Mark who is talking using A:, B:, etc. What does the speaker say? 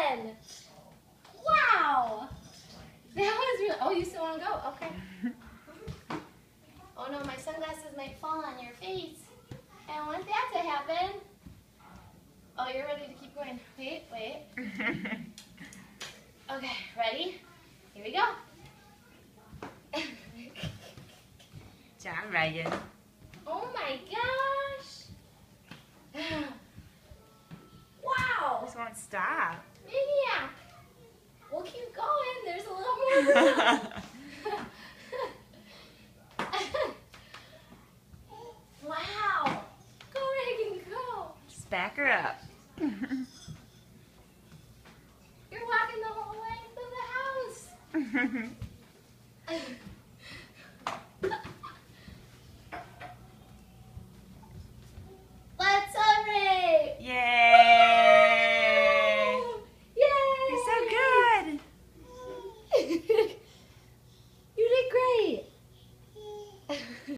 A: again. Wow. That was really, oh, you still want to go? Okay. Oh no, my sunglasses might fall on your face. I don't want that to happen. Oh, you're ready to keep going. Wait, wait. Okay, ready? Here we go.
B: Job, Ryan.
A: Oh my gosh. Wow.
B: This won't stop.
A: Maniac. We'll keep going. There's a little more room. Wow. Go, Reagan, go.
B: Just back her up.
A: You're walking the whole length of the house.